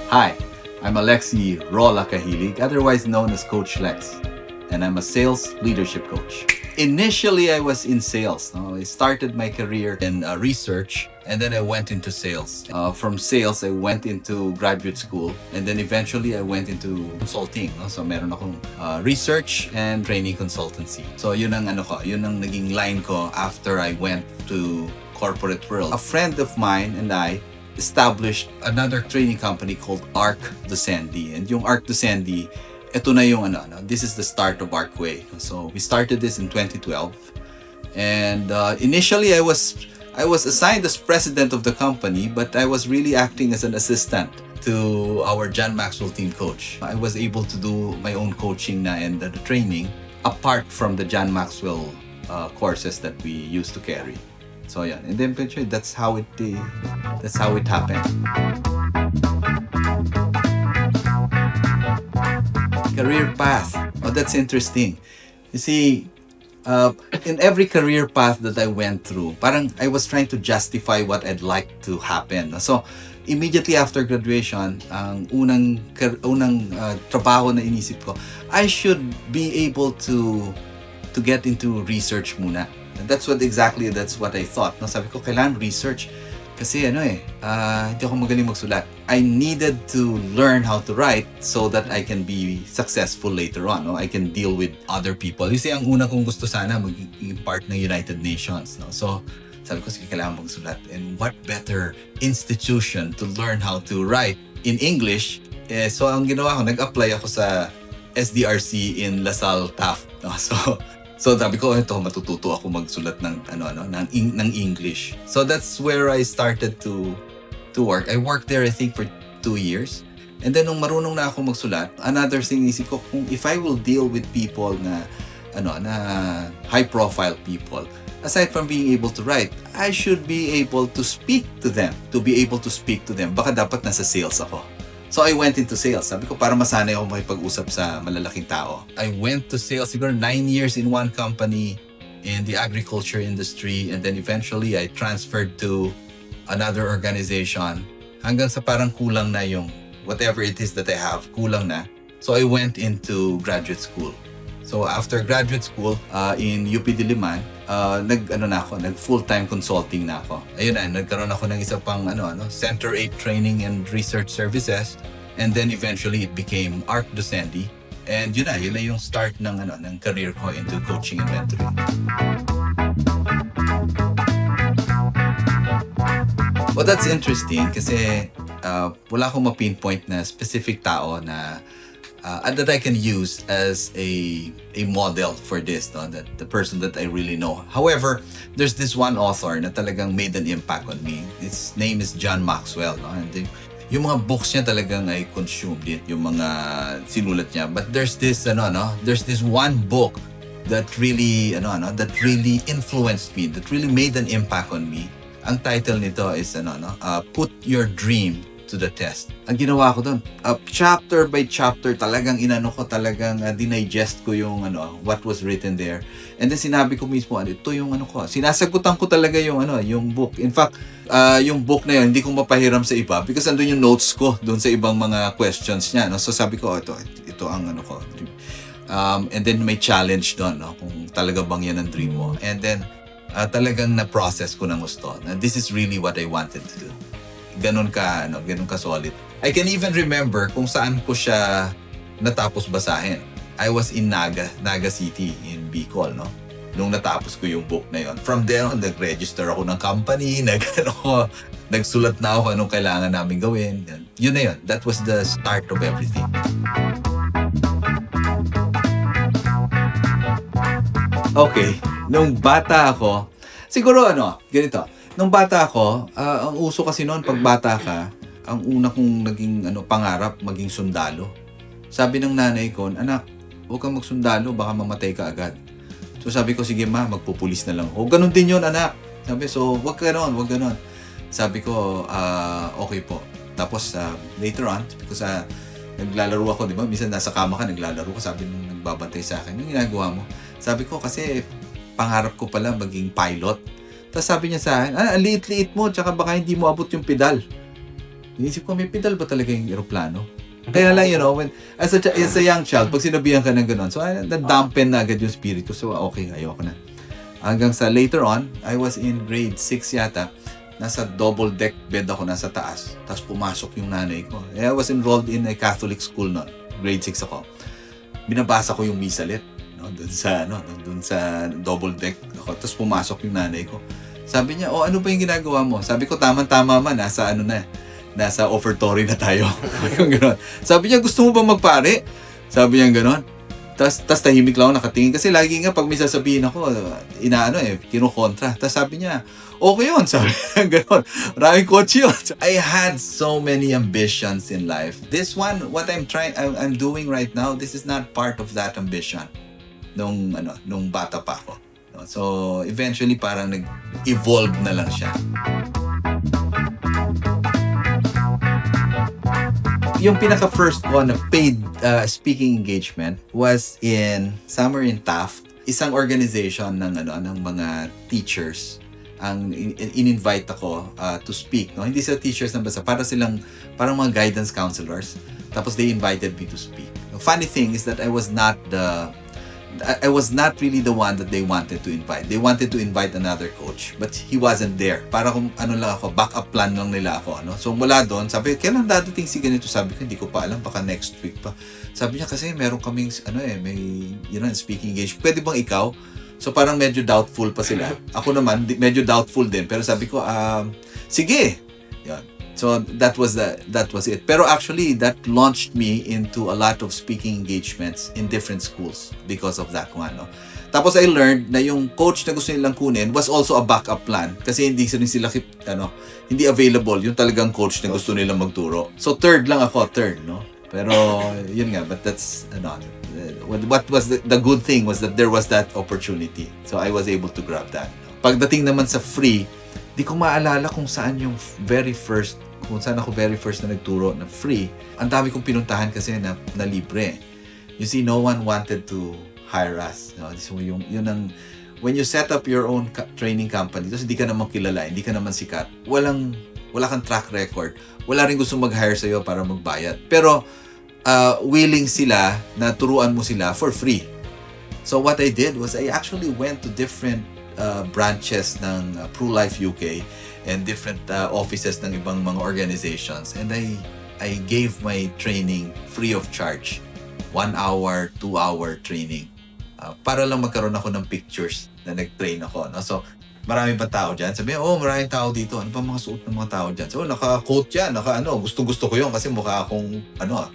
Hi, I'm Alexi Rola Kahilig, otherwise known as Coach Lex, and I'm a sales leadership coach. Initially, I was in sales. I started my career in research, and then I went into sales. From sales, I went into graduate school, and then eventually I went into consulting. So meron akong research and training consultancy. So yun ang naging line ko after I went to corporate world. A friend of mine and I established another training company called Arc Docendi. And yung Arc Docendi, ito na yung this is the start of Arcway. So we started this in 2012. And initially I was assigned as president of the company, but I was really acting as an assistant to our John Maxwell team coach. I was able to do my own coaching na and the training apart from the John Maxwell courses that we used to carry. So yeah, and then eventually that's how it happened. Career path. Oh, that's interesting. You see, in every career path that I went through, parang I was trying to justify what I'd like to happen. So, immediately after graduation, ang unang trabaho na inisip ko, I should be able to get into research muna. And that's what I thought. No, sabi ko, kailangan research. Kasi hindi ako magaling magsulat. I needed to learn how to write so that I can be successful later on. No? I can deal with other people. Kasi ang una kong gusto sana maging part ng United Nations. No? So, sabi ko, sige, kailangan magsulat. And what better institution to learn how to write in English? So, ang ginawa ko, nag-apply ako sa SDRC in LaSalle Taft. No? So sabi ko, matututo ako magsulat ng English. So that's where I started to work. I worked there I think for 2 years. And then nung marunong na ako magsulat, another thing isip ko, kung if I will deal with people na high profile people, aside from being able to write, I should be able to speak to them. To be able to speak to them, baka dapat nasa sales ako. So I went into sales. Sabi ko, para masanay ako makipag-usap sa malalaking tao. I went to sales, siguro 9 years in one company in the agriculture industry, and then eventually I transferred to another organization hanggang sa parang kulang na yung whatever it is that I have, kulang na. So I went into graduate school. So after graduate school in UP Diliman, nag full-time consulting na ako. Ayun na, nagkaroon ako ng isa pang Center 8 Training and Research Services, and then eventually it became Arc Docendi. And yun na yung start ng career ko into coaching and mentoring. Well, that's interesting kasi wala akong ma-pinpoint na specific tao na that I can use as a model for this, no? That the person that I really know. However, there's this one author na talagang made an impact on me. His name is John Maxwell, no? And yung mga books niya talagang I consumed it, yung mga sinulat niya. But there's this there's this one book that really really influenced me, that really made an impact on me. Ang title nito is Put Your Dream to the Test. Ang ginawa ko doon, chapter by chapter, talagang dinigest ko yung what was written there. And then sinabi ko mismo, ito yung sinasagutan ko talaga yung book. In fact, yung book na yun, hindi ko mapahiram sa iba because andun yung notes ko doon sa ibang mga questions niya. No? So sabi ko, ito ang ko. And then may challenge doon, kung talaga bang yan ang dream mo. And then, talagang na-process ko ng gusto. Na this is really what I wanted to do. Ganun ka solid. I can even remember kung saan ko siya natapos basahin. I was in Naga City in Bicol, no? Nung natapos ko yung book na yon. From there on, nag-register ako ng company, nagsulat na ako anong kailangan namin gawin. Yun na yun. That was the start of everything. Okay, nung bata ako, siguro ganito. Nung bata ako, ang uso kasi noon pag bata ka, ang una kong naging pangarap maging sundalo. Sabi ng nanay ko, anak, huwag kang magsundalo, baka mamatay ka agad. So sabi ko, sige ma, magpupulis na lang. O ganun din yun, anak. Sabi, so wag ganon. Sabi ko, okay po. Tapos later on, because naglalaro ako, di ba? Minsan nasa kama ka, naglalaro ka, sabi nung nagbabantay sa akin, yung ginagawa mo. Sabi ko, kasi pangarap ko pala maging pilot. Tapos sabi niya sa akin, ang liit-liit mo, tsaka baka hindi mo abot yung pedal. Inisip ko, may pedal ba talaga yung eroplano? Kaya lang, when, as a young child, pag sinabihan ka ng gano'n, so, na-dampen na agad yung spirit ko. So, okay, ayoko na. Hanggang sa later on, I was in grade 6 yata, nasa double deck bed ako nasa taas. Tapos pumasok yung nanay ko. I was enrolled in a Catholic school noon. Grade 6 ako. Binabasa ko yung misalit, doon sa double deck ako. Tapos pumasok yung nanay ko. Sabi niya, ano ba yung ginagawa mo? Sabi ko, tama-tama man, nasa offertory na tayo. Yung gano'n. Sabi niya, gusto mo ba magpare? Sabi niya gano'n. Tas tahimik lang ako nakatingin. Kasi lagi nga pag may sasabihin ako, kinukontra. Tas sabi niya, okay yun. Sabi niya gano'n. Maraming kotse yun. I had so many ambitions in life. This one, what I'm doing right now, this is not part of that ambition nung bata pa ako. So, eventually parang nag-evolve na lang siya. Yung pinaka-first ko na paid speaking engagement was somewhere in Taft, isang organization ng mga teachers. Ang in-invite ako to speak, no? Hindi sila teachers na basta, parang mga guidance counselors. Tapos they invited me to speak. The funny thing is that I was not really the one that they wanted to invite. They wanted to invite another coach, but he wasn't there. Para kung backup plan lang nila ako. So mula doon, sabi, kailan dadating si ganito? Sabi ko, hindi ko pa alam, baka next week pa. Sabi niya, kasi meron kaming, may, speaking engagement. Pwede bang ikaw? So parang medyo doubtful pa sila. Ako naman, medyo doubtful din. Pero sabi ko, sige. Yan. So that was it. Pero actually, that launched me into a lot of speaking engagements in different schools because of that one. No? Tapos I learned na yung coach na gusto nilang kunin was also a backup plan kasi hindi sila hindi available yung talagang coach na gusto nilang magturo. So third, no? Pero yun nga, but that's what was the good thing was that there was that opportunity. So I was able to grab that. Pagdating naman sa free, di ko maalala kung saan ako very first na nagturo na free. Ang dami kong pinuntahan kasi na libre. You see, no one wanted to hire us. So when you set up your own training company, tapos hindi ka naman kilala, hindi ka naman sikat, wala kang track record, wala rin gusto mag-hire sa'yo para magbayad. Pero willing sila na turuan mo sila for free. So what I did was I actually went to different branches ng ProLife UK and different offices ng ibang mga organizations, and I gave my training free of charge. 1 hour, 2 hour training. Para lang magkaroon ako ng pictures na nag-train ako. No? So, marami ba tao dyan? Sabi, maraming tao dito. Ano pa mga suot ng mga tao dyan? So, naka-coat yan. Gustong-gusto ko yun kasi mukha akong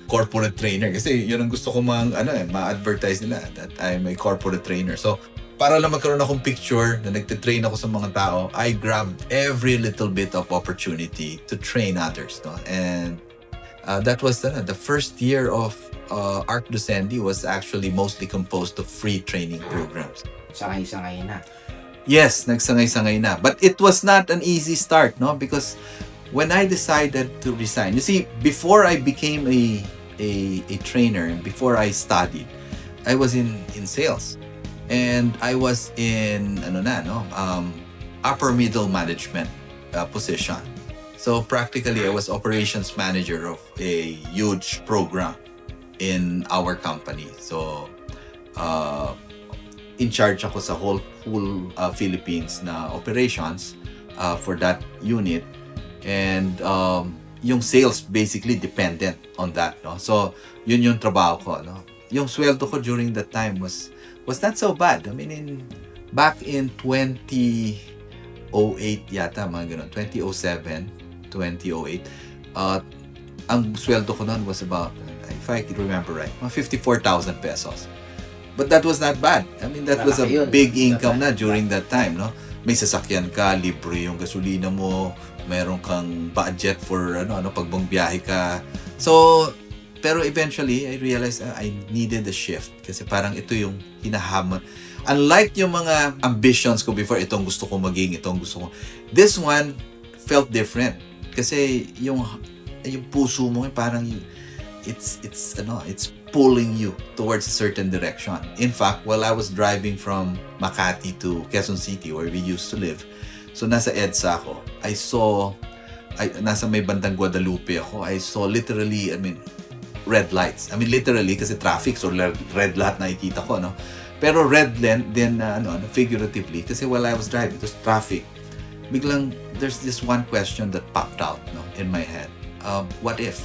corporate trainer. Kasi yun ang gusto ko ma-advertise nila that I'm a corporate trainer. So, para lang magkaroon akong picture na nagtitrain ako sa mga tao, I grabbed every little bit of opportunity to train others. No? And that was the first year of Arc Docendi was actually mostly composed of free training programs. Sangay-sangay na. Yes, nagsangay-sangay na. But it was not an easy start, no? Because when I decided to resign, you see, before I became a trainer and before I studied, I was in sales. And I was in upper middle management position. So practically, I was operations manager of a huge program in our company. So in charge ako sa whole Philippines na operations for that unit, and yung sales basically dependent on that. No? So yun yung trabaho ko. No? Yung sweldo ko during that time was not so bad. I mean, back in 2008 yata, mga ganun, 2007, 2008, ang sweldo ko noon was about, if I can remember right, mga 54,000 pesos. But that was not bad. I mean, that was a big income na during that time, no? May sasakyan ka, libre yung gasolina mo, meron kang budget for pag biyahe ka. So, pero eventually, I realized I needed a shift kasi parang ito yung hinahamon. Unlike yung mga ambitions ko before, itong gusto ko maging, itong gusto ko. This one felt different kasi yung puso mo parang it's pulling you towards a certain direction. In fact, while I was driving from Makati to Quezon City where we used to live, so nasa EDSA ako, I saw nasa may bandang Guadalupe ako. I saw literally, red lights. Literally kasi traffic, so red lahat nakikita ko, no? Pero red then figuratively, kasi while I was driving, it was traffic. Biglang, there's this one question that popped out, no, in my head. What if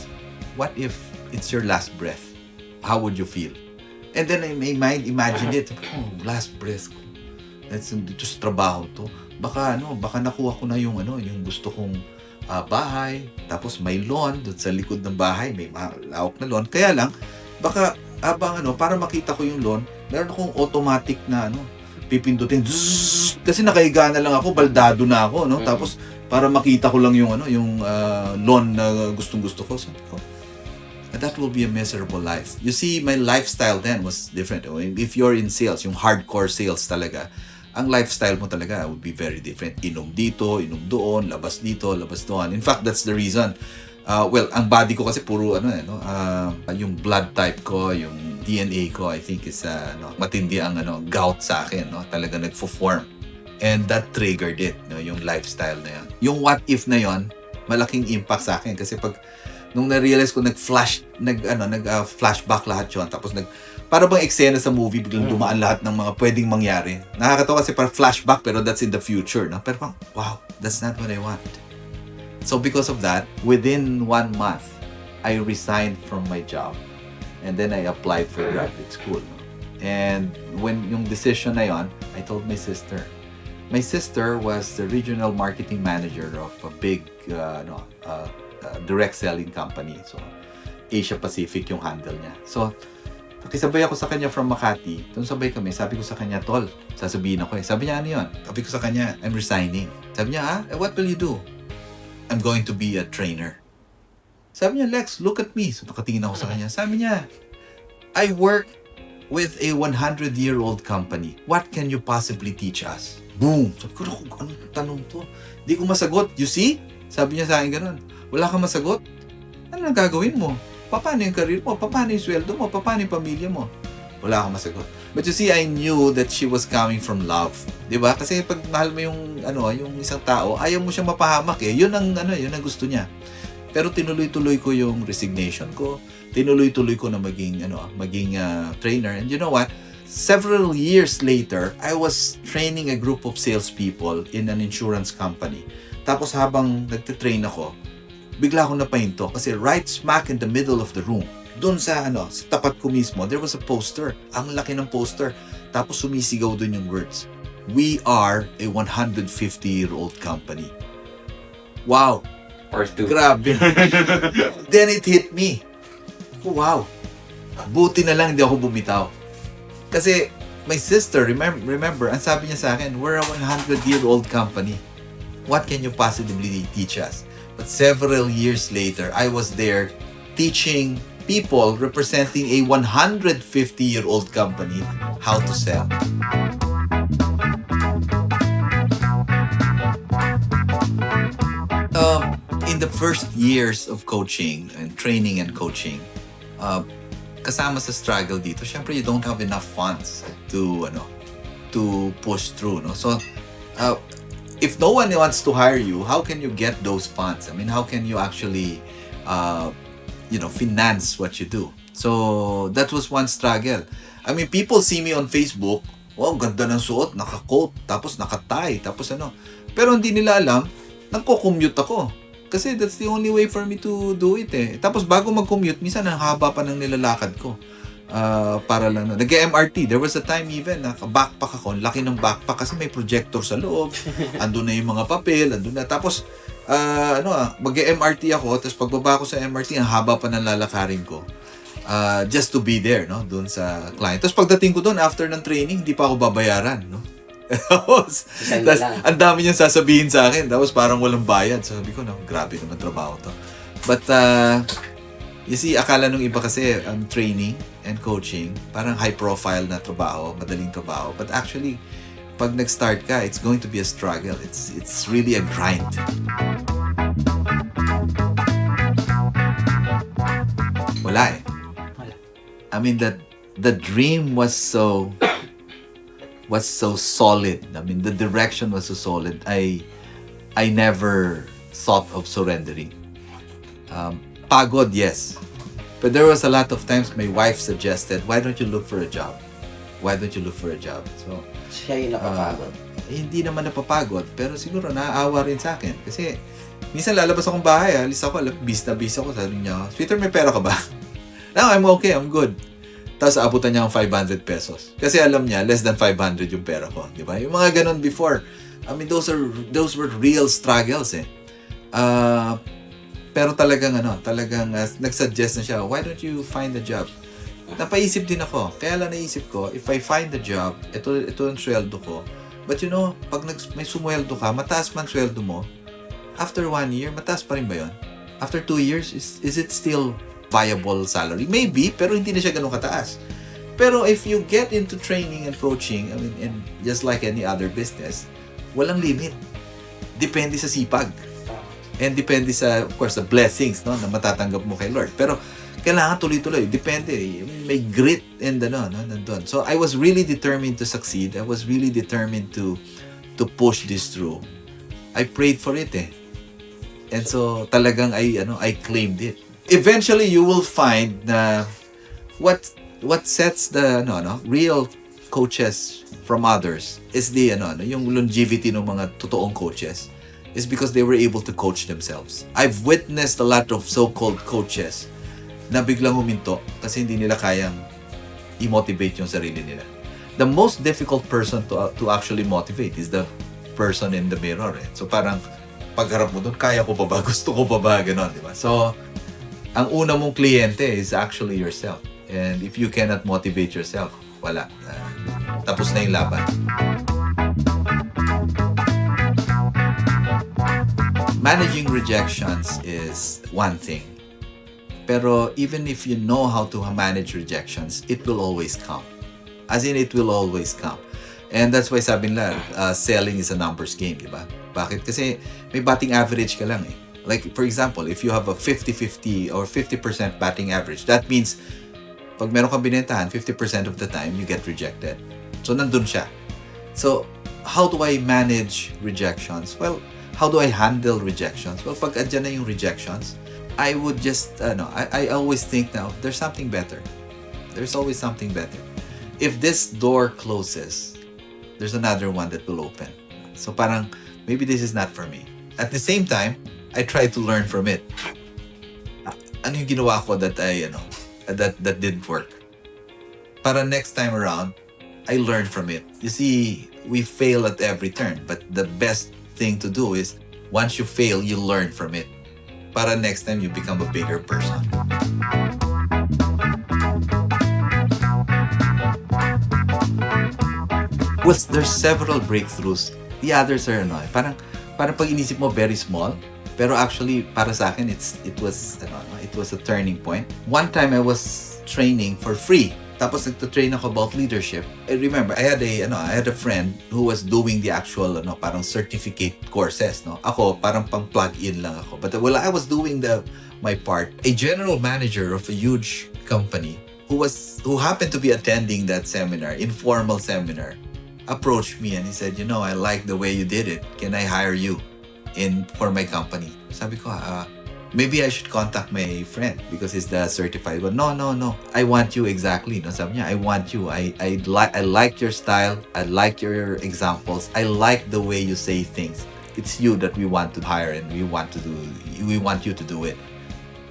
it's your last breath? How would you feel? And then I imagine it. Oh, last breath ko. Dito sa trabaho to. Baka nakuha ko na yung gusto kong bahay. Tapos may lawn doon sa likod ng bahay. May malawak na lawn. Kaya lang, baka para makita ko yung lawn, meron akong automatic na pipindutin. Zzz, kasi nakahiga na lang ako, baldado na ako, no? Tapos para makita ko lang yung lawn na gustong-gusto ko. Sabi ko, that will be a miserable life. You see, my lifestyle then was different. If you're in sales, yung hardcore sales talaga, ang lifestyle mo talaga would be very different. Inom dito, inom doon, labas dito, labas doon. In fact, that's the reason. Ang body ko kasi puro yung blood type ko, yung DNA ko, I think is matindi ang gout sa akin, no? Talaga nagfo-form. And that triggered it, no? Yung lifestyle na yan. Yung what if na yon, malaking impact sa akin kasi nung na-realize ko flashback lahat yun, tapos para bang eksena sa movie, biglang dumaan lahat ng mga pwedeng mangyari. Nakakatawa kasi para flashback pero that's in the future, no? Pero wow, that's not what I want. So because of that, within 1 month, I resigned from my job and then I applied for graduate school, no? And when yung decision na yon, I told my sister. My sister was the regional marketing manager of a big direct selling company. So, Asia Pacific yung handle niya. So, nakisabay ako sa kanya from Makati. Doon sabay kami. Sabi ko sa kanya, Tol, sasabihin ako eh. Sabi niya, ano yun? Sabi ko sa kanya, I'm resigning. Sabi niya, what will you do? I'm going to be a trainer. Sabi niya, Lex, look at me. So, nakatingin ako sa kanya. Sabi niya, I work with a 100-year-old company. What can you possibly teach us? Boom! Sabi ko, anong tanong to? Di ko masagot. You see? Sabi niya sa akin ganun. Wala kang masagot? Ano nang gagawin mo? Paano yung career mo? Paano yung sweldo mo? Paano yung pamilya mo? Wala akong masagot. But you see, I knew that she was coming from love. Diba? Kasi pag mahal mo yung isang tao, ayaw mo siyang mapahamak eh. Yun ang gusto niya. Pero tinuloy-tuloy ko yung resignation ko. Tinuloy-tuloy ko na maging trainer. And you know what? Several years later, I was training a group of salespeople in an insurance company. Tapos habang nagtitrain ako, bigla akong napahinto kasi right smack in the middle of the room, doon sa tapat ko mismo, there was a poster. Ang laki ng poster. Tapos sumisigaw doon yung words, "We are a 150-year-old company." Wow! Part 2. Grabe. Then it hit me. Wow! Buti na lang hindi ako bumitaw. Kasi my sister, remember, ang sabi niya sa akin, we're a 100-year-old company. What can you possibly teach us? But several years later, I was there teaching people representing a 150-year-old company how to sell. In the first years of coaching and training and coaching, kasama sa struggle dito, syempre you don't have enough funds to push through, no? So if no one wants to hire you, how can you get those funds? I mean, how can you actually finance what you do? So that was one struggle. I mean, people see me on Facebook, wow, ganda ng suot, naka-coat, tapos naka-tie, tapos pero hindi nila alam, nagko-commute ako. Kasi that's the only way for me to do it eh. Tapos bago mag-commute, minsan ang haba pa ng nilalakad ko. Para lang nag-MRT. There was a time even, naka-backpack ako. Laki ng backpack kasi may projector sa loob. Andun na yung mga papel, andun na. Tapos, mag-MRT ako. Tapos pagbaba ko sa MRT, ang haba pa ng lalakarin ko. Just to be there, no? Doon sa client. Tapos pagdating ko doon, after ng training, hindi pa ako babayaran, no? Tapos, ang dami niyang sasabihin sa akin. Tapos parang walang bayad. So, sabi ko, grabe naman trabaho to. But, you see, akala nung iba kasi ang training and coaching, parang high profile na trabaho, madaling trabaho. But actually, pag nag-start ka, it's going to be a struggle. It's really a grind. Wala eh. I mean, the dream was so solid. I mean, the direction was so solid. I never thought of surrendering. Pagod, yes. But there was a lot of times my wife suggested, why don't you look for a job? Why don't you look for a job? So, Siya yung napapagod. hindi naman napapagod, pero siguro naaawa rin sa akin. Kasi, minsan lalabas akong bahay, alis ako, bis na bis ako, sabi niya, "Sweeter, may pera ka ba?" No, I'm okay, I'm good. Tapos abutan niya ang 500 pesos. Kasi alam niya, less than 500 yung pera ko. Di ba? Yung mga ganun before. I mean, those were real struggles eh. Pero talagang nag-suggest na siya, why don't you find a job? Napaisip din ako. Kaya lang naisip ko, if I find a job, ito ang sweldo ko. But you know, pag may sumweldo ka, mataas man sweldo mo, after 1 year, mataas pa rin ba yun? After 2 years, is it still viable salary? Maybe, pero hindi na siya ganun kataas. Pero if you get into training and coaching, I mean, and just like any other business, walang limit. Depende sa sipag. And depende sa, of course, the blessings, no, na matatanggap mo kay Lord. Pero kailangan tuloy-tuloy. Depende. May grit and nandun. So I was really determined to succeed. I was really determined to push this through. I prayed for it eh. And so talagang I claimed it. Eventually you will find na what sets the real coaches from others is the yung longevity ng mga totoong coaches is because they were able to coach themselves. I've witnessed a lot of so-called coaches na biglang huminto kasi hindi nila kayang i-motivate yung sarili nila. The most difficult person to actually motivate is the person in the mirror. Eh. So parang pagharap mo doon, kaya ko pa ba? Gusto ko pa ba? Ganon, di ba? So, ang una mong kliyente is actually yourself. And if you cannot motivate yourself, wala. Tapos na yung laban. Managing rejections is one thing. Pero even if you know how to manage rejections, it will always come. As in, it will always come. And that's why sabi nila, selling is a numbers game, di ba? Bakit? Kasi may batting average ka lang eh. Like, for example, if you have a 50-50 or 50% batting average, that means pag meron kang binentahan, 50% of the time, you get rejected. So, nandun siya. So, how do I manage rejections? Well, how do I handle rejections? Well, pag andyan na yung rejections, I would just, I always think now, there's something better. There's always something better. If this door closes, there's another one that will open. So parang, maybe this is not for me. At the same time, I try to learn from it. Ano yung ginawa ko that that didn't work? Para next time around, I learn from it. You see, we fail at every turn, but the best thing to do is, once you fail, you learn from it. Para next time, you become a bigger person. Well, there's several breakthroughs. The others are parang pag inisip mo very small, pero actually para sa akin it was a turning point. One time I was training for free. Tapos nagto-train ako about leadership. I remember I had a friend who was doing the actual parang certificate courses, no. Ako parang pang plug in lang ako. But while I was doing my part, a general manager of a huge company who happened to be attending that seminar, informal seminar, approached me and he said, I like the way you did it. Can I hire you for my company? Sabi ko, maybe I should contact my friend because he's the certified. But no. I want you exactly. No, sabi niya, I want you. I like your style. I like your examples. I like the way you say things. It's you that we want to hire and we want you to do it.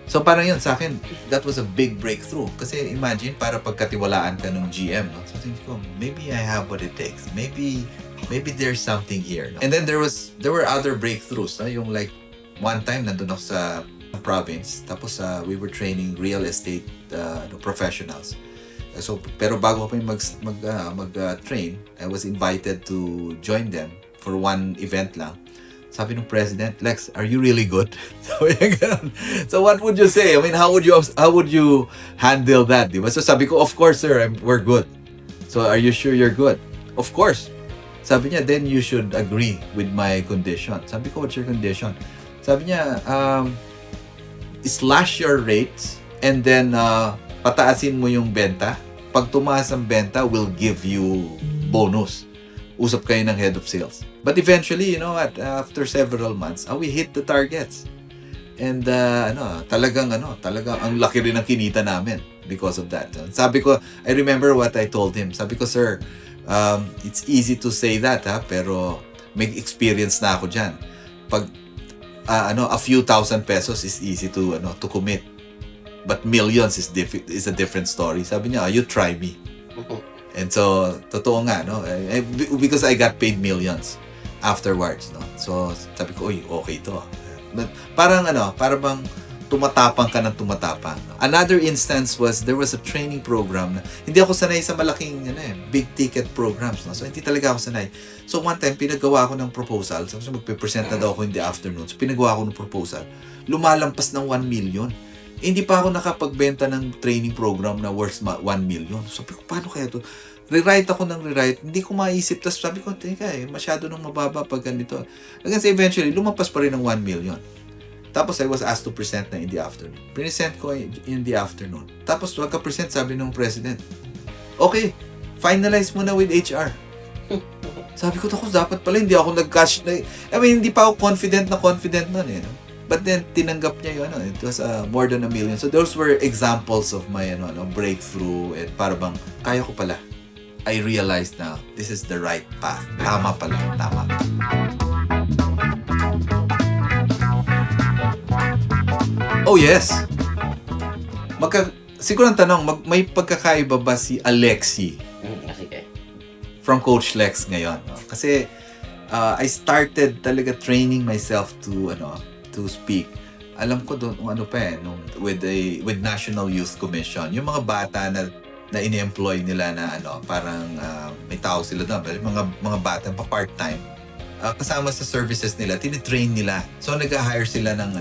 So parang yun, sa akin, that was a big breakthrough. Kasi imagine, para pagkatiwalaan ka ng GM, no? So think ko, maybe I have what it takes. Maybe there's something here. No? And then there were other breakthroughs. No? Yung like, one time, nandun ako sa province. Tapos we were training real estate professionals. So, pero bago ako mag-train, I was invited to join them for one event lang. Sabi ng president, Lex, are you really good? So what would you say? I mean, how would you handle that? Diba? So sabi ko, of course, sir, we're good. So are you sure you're good? Of course. Sabi niya, then you should agree with my condition. Sabi ko, what's your condition? Sabi niya, slash your rates and then pataasin mo yung benta. Pag tumaas ang benta, we'll give you bonus. usap kayo ng head of sales. But eventually, you know what, after several months, we hit the targets. And talagang ang laki rin ng kinita namin because of that. Sabi ko, I remember what I told him. Sabi ko, sir, it's easy to say that, pero may experience na ako dyan. Pag a few thousand pesos is easy to commit. But millions is a different story. Sabi niya, you try me. And so, totoo nga, no? Because I got paid millions afterwards, no? So, sabi ko, okay to. But parang bang tumatapang ka ng tumatapang. Another instance was, there was a training program na hindi ako sanay sa malaking, big ticket programs, no? So, hindi talaga ako sanay. So, one time, pinagawa ako ng proposal. So, magpe-present na daw ako in the afternoon. So, pinagawa ako ng proposal. Lumalampas ng 1 million. Hindi pa ako nakapagbenta ng training program na worth 1 million. So, sabi ko, paano kaya to? Rewrite ako ng rewrite. Hindi ko maisip. Tapos sabi ko, teka masyado nung mababa pag ganito. Hanggang sa eventually, lumampas pa rin ng 1 million. Tapos I was asked to present na in the afternoon. Present ko in the afternoon. Tapos pagka-present, sabi ng president, okay, finalize mo na with HR. Sabi ko, dapat pala, hindi ako nag-cash na. Hindi pa ako confident nun eh. No? But then, tinanggap niya yun. It was more than 1 million. So, those were examples of my breakthrough. And para bang, kaya ko pala. I realized now, this is the right path. Tama pala. Tama. Oh, yes. Siguro ang tanong, may pagkakaiba ba si Alexi from Coach Lex ngayon? No? Kasi, I started talaga training myself to speak. Alam ko doon with National Youth Commission, yung mga bata na ini-employ nila na parang may tao sila doon, mga bata pa part-time. Kasama sa services nila, tinitrain nila. So nag-hire sila ng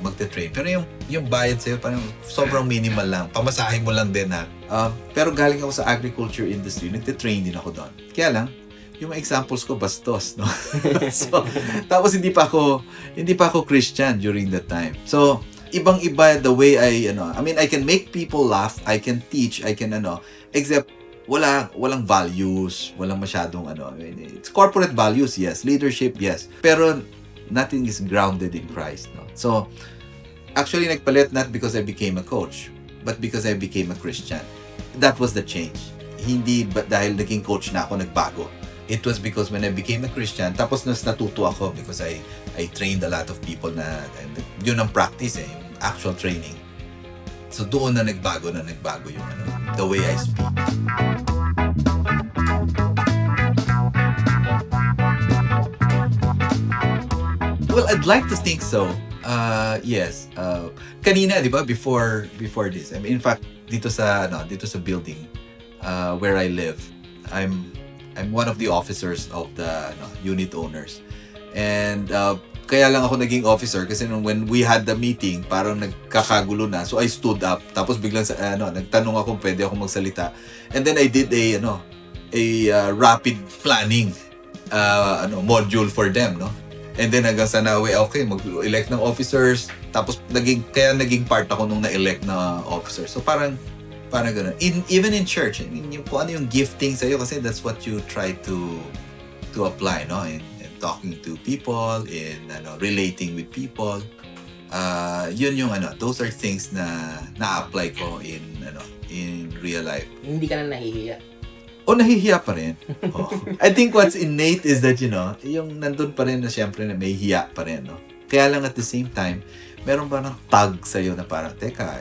magte-train. Pero yung bayad sa'yo parang sobrang minimal lang. Pamasahin mo lang din pero galing ako sa agriculture industry, nagte-train din ako doon. Kaya lang, yung mga examples ko bastos, no? So, tapos hindi pa ako Christian during that time. So, ibang-iba the way I can make people laugh, I can teach, I can except walang values, walang masyadong it's corporate values, yes, leadership, yes. Pero nothing is grounded in Christ, no? So, actually nagpalit not because I became a coach, but because I became a Christian. That was the change. Hindi dahil naging coach na ako nagbago. It was because when I became a Christian, tapos natuto ako because I trained a lot of people na yun ang practice yung actual training. So doon na nagbago yung the way I speak. Well, I'd like to think so. Yes. Kanina, di ba, before this, in fact, dito sa building where I live, I'm one of the officers of the unit owners. And kaya lang ako naging officer kasi when we had the meeting, parang nagkakagulo na. So I stood up. Tapos biglang nagtanong ako kung pwede ako magsalita. And then I did a rapid planning module for them, no? And then hanggang sa okay, mag-elect ng officers. Tapos naging part ako nung na-elect na officer. So parang ganun. Even in church, kung ano yung gifting sa'yo, kasi that's what you try to apply, no? In talking to people, in relating with people. Yun yung those are things na na-apply ko in real life. Hindi ka na nahihiya? Nahihiya pa rin. I think what's innate is that, yung nandun pa rin na syempre na may hiya pa rin, no? Kaya lang at the same time, meron ba ng tag sa'yo na parang, teka,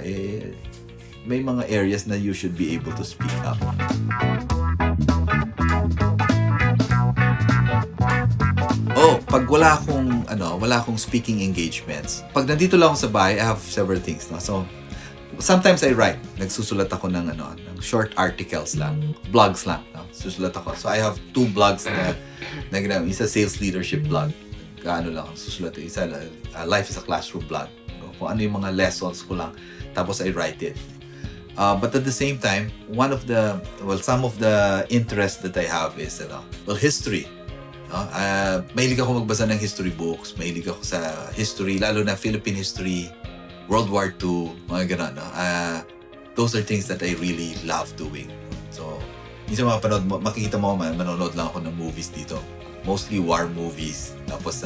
may mga areas na you should be able to speak up. Pag wala akong speaking engagements, pag nandito lang ako sa bahay, I have several things, no? So, sometimes I write. Nagsusulat ako ng short articles lang, blogs lang, no? Susulat ako. So, I have 2 blogs na isa sales leadership blog. Susulat. Isa, life is a classroom blog. Kung ano yung mga lessons ko lang. Tapos, I write it. But at the same time, some of the interests that I have is, history. Mahilig ako magbasa ng history books. Mahilig ako sa history, lalo na Philippine history, World War II, mga gano'n. Those are things that I really love doing. So, minsan mapanood mo, makikita mo manonood lang ako ng movies dito. Mostly war movies. Tapos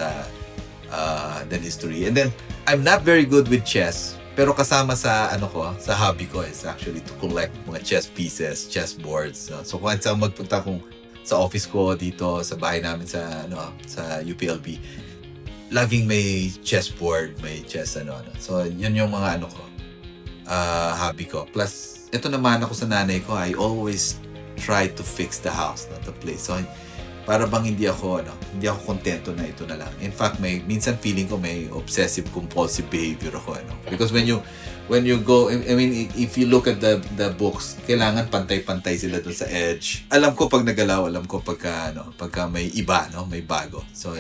then history. And then, I'm not very good with chess. Pero kasama sa sa hobby ko is actually to collect mga chess pieces, chess boards. So kung saan magpunta kung sa office ko dito, sa bahay namin sa sa UPLB, laging may chessboard, may chess So yun yung mga hobby ko. Plus, ito naman ako sa nanay ko, I always try to fix the house, the place. So para bang hindi ako kontento na ito na lang. In fact, minsan feeling ko may obsessive compulsive behavior ako because when you go, I mean, if you look at the books, kailangan pantay-pantay sila dun sa edge. Alam ko pag nagalaw, alam ko pagka may iba, may bago. So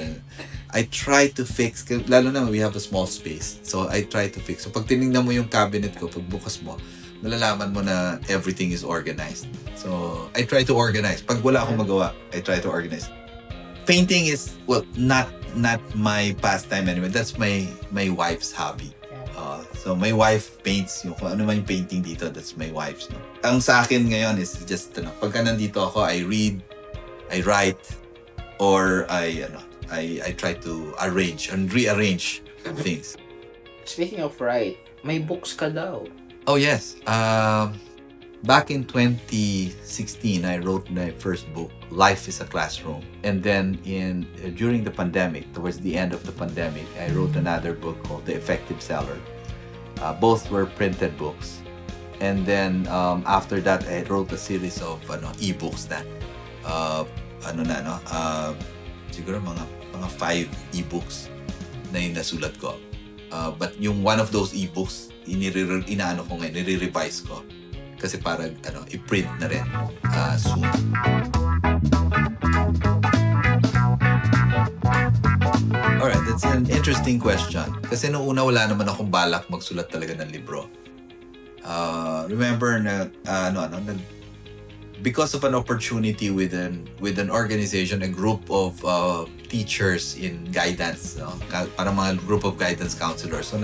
I try to fix, lalo na we have a small space. So I try to fix. So pag tinignan mo yung cabinet ko, pag bukas mo, malalaman mo na everything is organized. So, I try to organize. Pag wala akong magawa, I try to organize. Painting is, well, not my pastime anyway. That's my wife's hobby. So, my wife paints kung ano man yung painting dito, that's my wife's. Ang sa akin ngayon is just, pagka nandito ako, I read, I write, or I try to arrange and rearrange things. Speaking of write, may books ka daw. Oh yes. Back in 2016, I wrote my first book, Life is a Classroom. And then during the pandemic, towards the end of the pandemic, I wrote another book called The Effective Seller. Both were printed books. And then after that, I wrote a series of e-books na. Siguro mga 5 e-books na yung nasulat ko. But yung one of those e-books, nire-revise ko kasi para i-print na rin soon. Alright, that's an interesting question. Kasi nung una wala naman akong balak magsulat talaga ng libro. Remember na because of an opportunity with an organization, a group of teachers in guidance, parang mga group of guidance counselors. So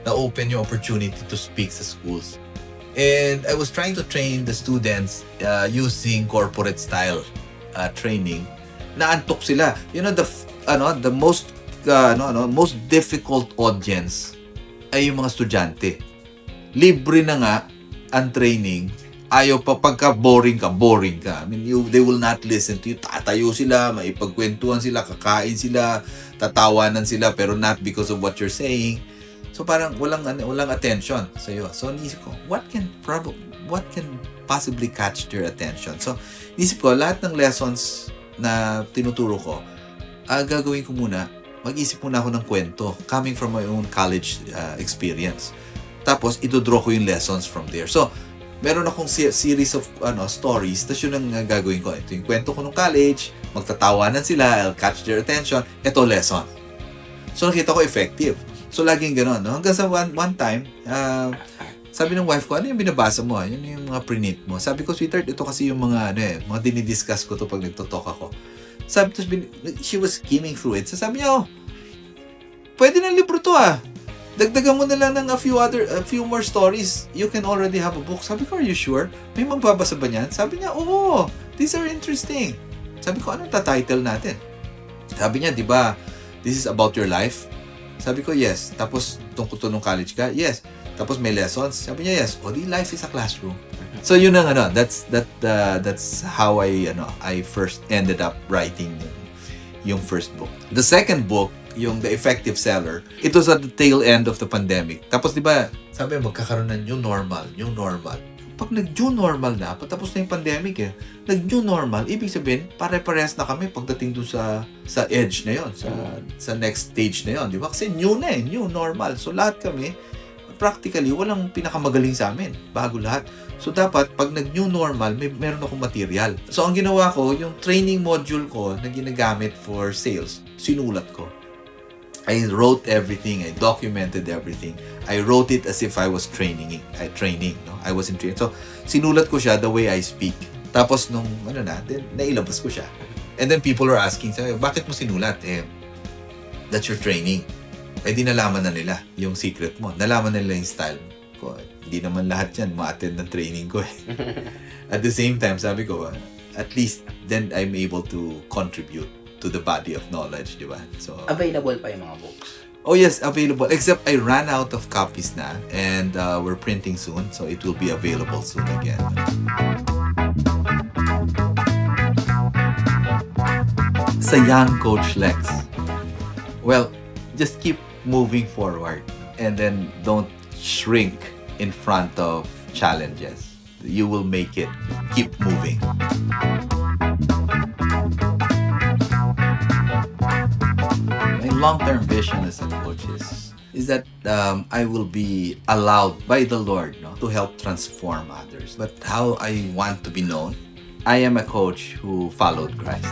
na-open yung opportunity to speak sa schools. And I was trying to train the students using corporate style training. Naantok sila. The most most difficult audience ay yung mga estudyante. Libre na nga ang training. Ayaw pa boring ka. I mean, they will not listen to you. Tatayo sila, maipagkwentuhan sila, kakain sila, tatawanan sila, pero not because of what you're saying. So parang walang attention sa iyo. So nisip ko, what can possibly catch their attention? So nisip ko, lahat ng lessons na tinuturo ko, gagawin ko muna, mag-isip muna ako ng kwento coming from my own college experience. Tapos ito-draw ko yung lessons from there. So meron akong series of stories, tapos yun ang gagawin ko. Ito yung kwento ko nung college, magtatawanan sila, I'll catch their attention, ito lesson. So nakita ko effective. So laging gano'n, hanggang sa one time, sabi ng wife ko, ano yung binabasa mo? Yun yung mga print mo. Sabi ko, sweetheart, ito kasi yung mga mga dinidiscuss ko to pag nagtotalk ako. Sabi to, she was skimming through it. So sabi niya, pwede na libro to Dagdagan mo na lang ng a few more stories. You can already have a book. Sabi ko, are you sure? May magbabasa ba niyan? Sabi niya, oo, these are interesting. Sabi ko, anong title natin? Sabi niya, di ba, this is about your life? Sabi ko, yes. Tapos, tungkol to nung college ka? Yes. Tapos may lessons? Sabi niya, yes. O, life is a classroom. So, yun ang that's how I first ended up writing yung first book. The second book, yung The Effective Seller, it was at the tail end of the pandemic. Tapos, di ba, sabi magkakaroon ng new normal. Pag nag-new normal na, patapos na yung pandemic nag-new normal, ibig sabihin, pare-parehas na kami pagdating doon sa edge na yon, sa next stage na yon, di ba? Kasi new normal. So lahat kami, practically, walang pinakamagaling sa amin. Bago lahat. So dapat, pag nag-new normal, meron akong material. So ang ginawa ko, yung training module ko na ginagamit for sales, sinulat ko. I wrote everything. I documented everything. I wrote it as if I was training. I was in training. So, sinulat ko siya the way I speak. Tapos, nung then, nailabas ko siya. And then, people are asking, bakit mo sinulat? That's your training. Di nalaman na nila yung secret mo. Nalaman na nila yung style mo. ko, hindi naman lahat yan ma-attend ng training ko eh. At the same time, sabi ko, at least then I'm able to contribute to the body of knowledge, di ba? So, Available pa yung mga books. oh yes, available. Except I ran out of copies na and we're printing soon, so it will be available soon again. Sa young Coach Lex, well, just keep moving forward and then don't shrink in front of challenges. You will make it. Keep moving. My long-term vision as a coach is that I will be allowed by the Lord, no, to help transform others. But how I want to be known, I am a coach who followed Christ.